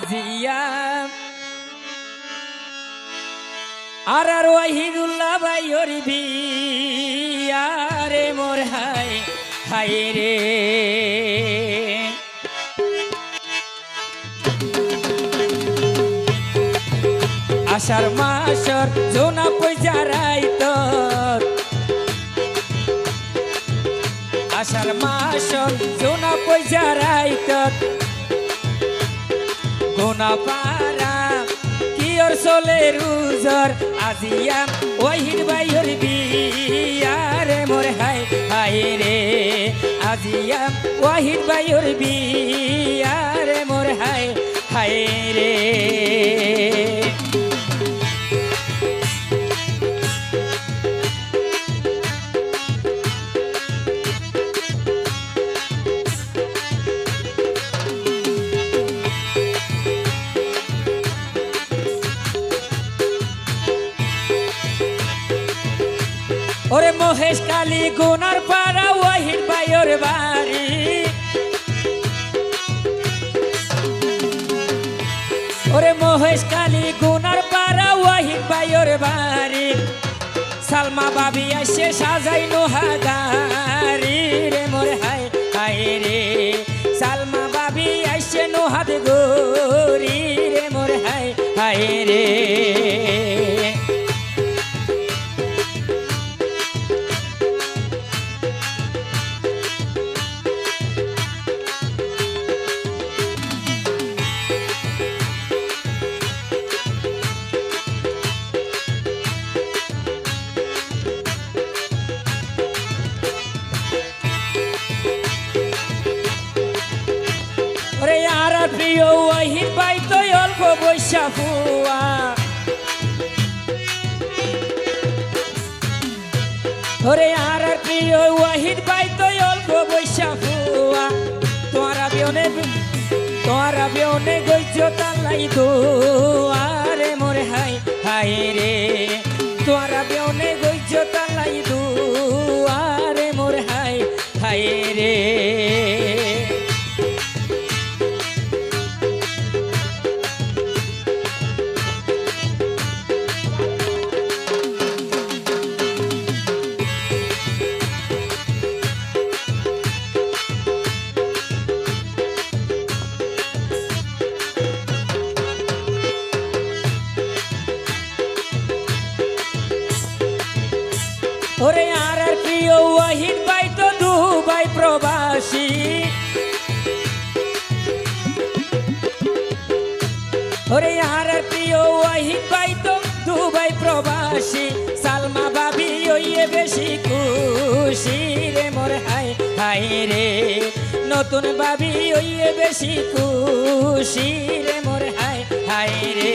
জিয়া আর ওয়াহিদুল্লাহ ভাইয়ের বিয়া রে মোর হাই হাই রে আষাঢ় মাসর জোনা পয়সা রাইতর আষাঢ় মাসর জোনা পয়সা রাইতর গোনা পারা কিয়র চলে রুজর আজিয়া ওয়াহিদ ভাইয়ের বিয়া রে মোর হাই হাই রে আজিয়া ওয়াহিদ ভাইয়ের বিয়া রে মোর হাই হাই রে ওরে মহেশ কালী গুনার পাড়া ওয়াহিদ ভাইয়ের বাড়ি ওরে মহেশ কালী গুনার পাড়া ওয়াহিদ ভাইয়ের বাড়ি সালমা বাবি আসে সাজাই নোহাগারি রে মোর হাই হাই রে সালমা বাবি আসে নোহাদ গরি রে মোর হাই হাই রে ওরে আর প্রিয় ওয়াহিদ ভাই তো অল্প বৈশা ফুয়া ওরে আর প্রিয় ওয়াহিদ ভাই তো অল্প বৈশা ফুয়া তোমারা বিয়নে গইছ তালাই দুয়ারে মোরে হাই হাই রে তোমারা বিয়নে গইছ তালাই দুয়ারে মোরে হাই হাই রে ওরে আর প্রিয় ওয়াহিদ ভাই তো দুবাই প্রবাসী ওরে আর প্রিয় ওয়াহিদ ভাই তো দুবাই প্রবাসী সালমা বাবি ওইয়ে বেশি খুশি রে মোর হাই হাই রে নতুন বাবি ওইয়ে বেশি খুশি রে মোর হাই হাই রে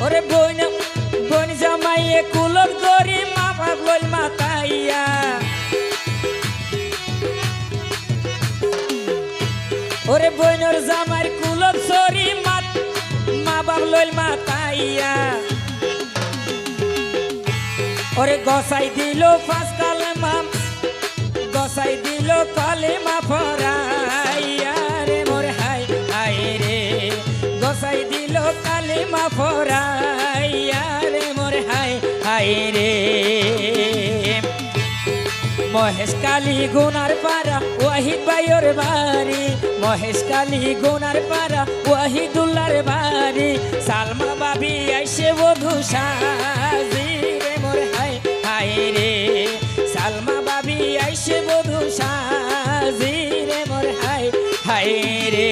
ওরে বোন জামাইয়ে কুলত গরি মা বাপ লইল মাতাইয়া ওরে বোনের জামাইর কুলত সরি মা বাপ লইল মাতাইয়া ওরে গসাই দিল পাঁচ কালেমা গসাই দিল কালেমা ফরাইয়া রে মোর হাই হাই রে গসাই দিল কালেমা ফরাইয়া রে মোর হাই হাই রে মহেশ কালী গুনার পাড়া ওয়াহিদ ভাইয়ের বাড়ি মহেশ কালী গুনার পাড়া ওয়াহিদুল্লাহর বাড়ি সালমা বাবি আইসে বধূ সাজি রে মোর হাই হাই রে সালমা বাবি আইসে বধূ সাজি রে মোর হাই হাই রে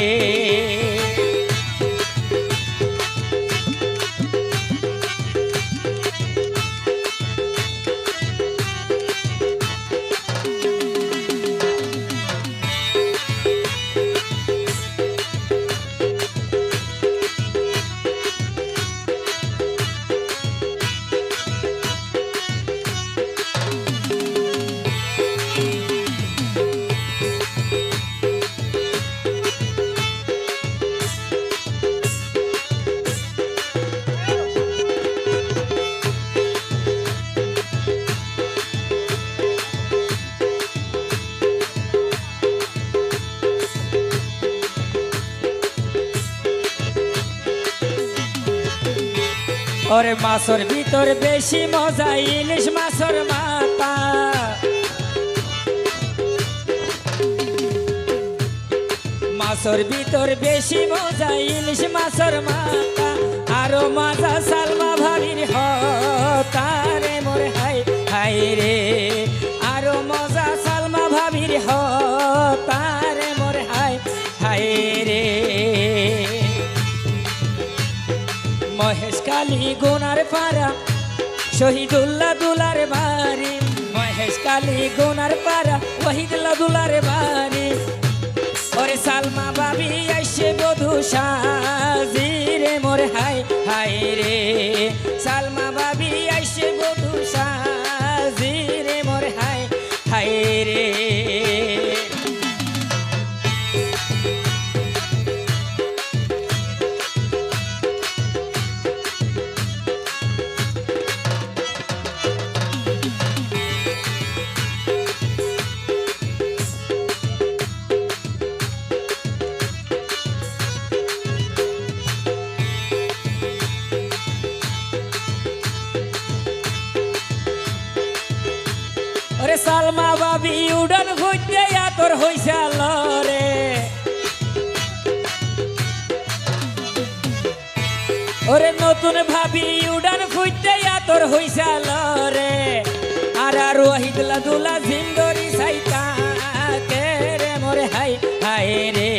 ওরে মাছর ভিতর বেশি মজা ইলিশ মাছর মাথা, মাছর ভিতর বেশি মজা ইলিশ মাছর মাথা, আরো মজা সালমা ভাবির হতারে মোর হাই হাই রে, আরো মজা সালমা ভাবির হতারে মোর হাই হাই রে। মহেশখালী গুনার পাড়া শহীদুল্লাহ দুলার বাড়ি, মহেশখালী গুনার পাড়া ওয়াহিদুল্লাহ দুলার বাড়ি, ওরে সালমা বাবি আইসে বধূ সাজি রে মোর হাই হাই রে, সালমা বাবি আইসে বধূ সাজি রে মোর হাই হাই রে। ওরে সালমা বাবি উড়ান হইতে আতর হইসাল রে, ওরে নতুন ভাবি উড়ান ফুইতে আতর হইসাল রে, আর আর ওয়াহিদুল্লাহ দুলা জিন্দরি সাইতা কে রে মোরে হাই হাই রে,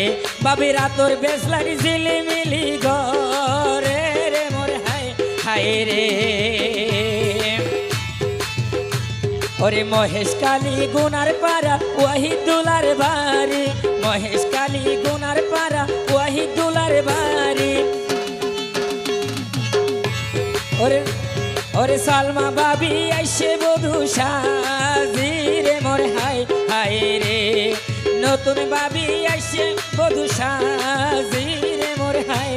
বাবির আতর বেসলারি ঝিলিমিলি গরে রে মোরে হাই হাই রে। ওরে মহেশখালী গুনার পাড়া ওয়াহিদুল্লার বাড়ি, মহেশখালী গুনার পাড়া ওয়াহিদুল্লার বাড়ি, ওরে ওরে সালমা বাবি আইসে বধূ সাজি রে মোর হাই হাই রে, নতুন বাবি আইসে বধূ সাজি রে মোর হাই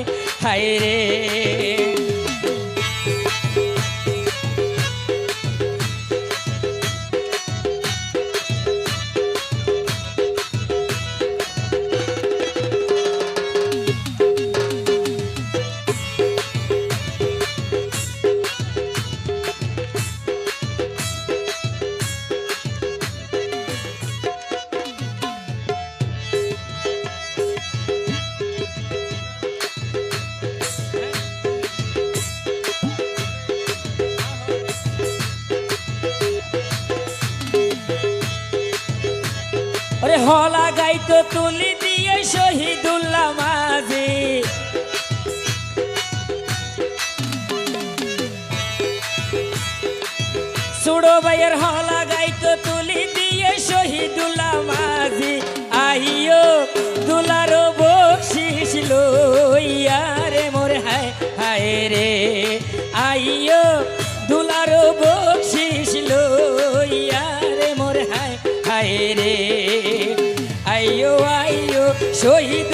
হাই রে। ওরে হলা গাইতো তুলি দিয়ে শহীদুল্লাহ মাঝি, সুড়ো ভাইয়ের হলা গাইতো তুলি দিয়ে শহীদুল্লাহ মাঝি, আইও দুলারো বকশিশ লইয়া রে মোর হায় হায় রে, আইও দুলারো বকশিশ লইয়া রে মোর হায় হায় রে, আইও আইও শহীদ